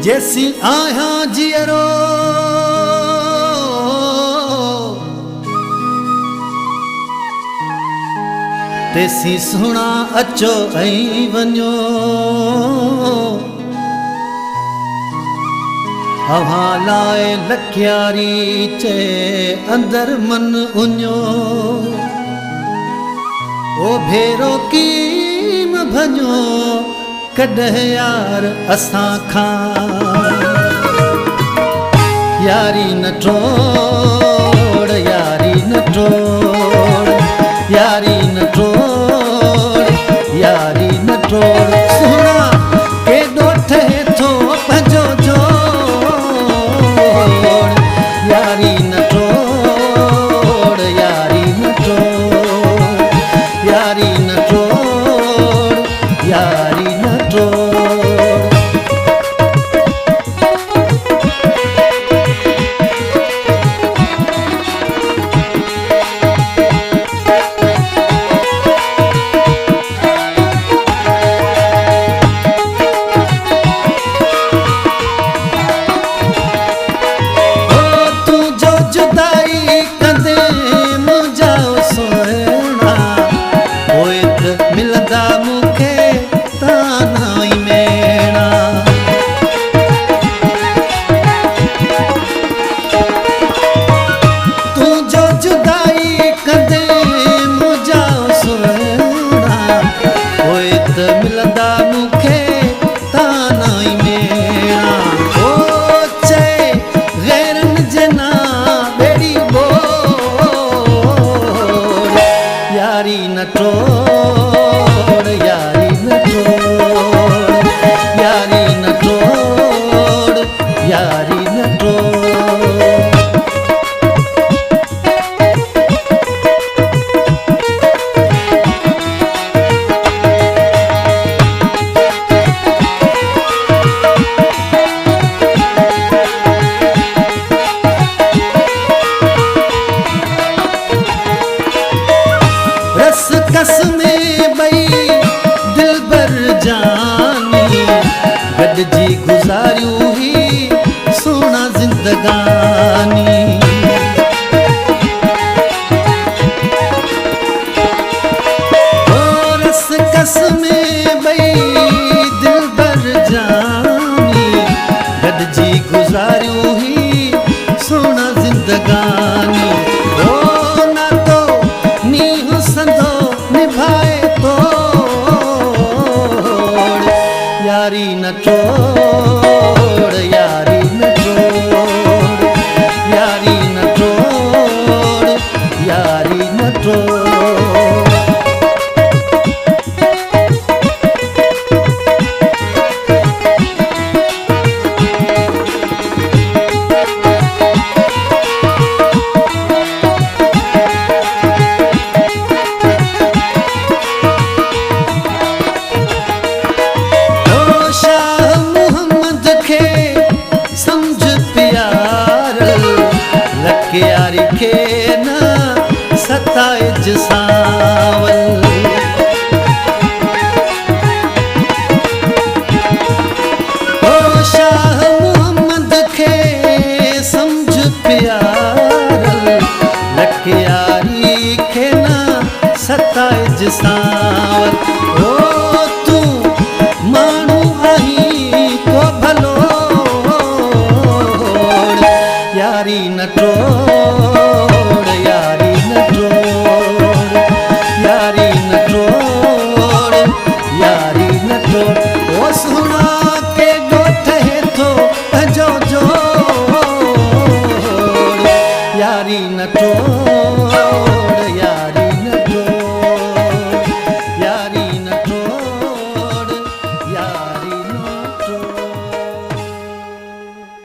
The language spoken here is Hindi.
जैसी आया जियरो तेसी सुना अचो ऐं वञो हवा लाए लखियारी चे अंदर मन उञो ओ भेरो कीम भञो कॾहिं यार असां खां यारी न टोड़ यारी न टोड़ यारी न टोड़ यारी न टोड़ सुना केॾो ठहे थो पंहिंजो जोड़ यारी न टोड़ यारी न टोड़ यारी न टोड़ यारी न टोड़ यारी न टोड़ यारी न टोड़ यारी न टोड़ यारी न टोड़ कस में बई दिलबर जानी गॾिजी गुज़ारियूं ही सोना ज़िंदगानी रस कस में बई दिलबर जानी गॾिजी गुज़ारियूं ही सोना ज़िंदगानी यारी न टोड़ यारी न टोड़ यारी न टोड़ यारी न टोड़ यारी खे न सताइज सावल ओ शाह मोहम्मद खे समझ प्यार लख यारी खे न सताइज सावल ओ तू माण्हू आहीं को भलो यारी न टोड़ यारी न टोड़ यारी न टोड़ यारी न टोड़ ओ सुना के ठहे थो पंहिंजो जोड़ यारी न टोड़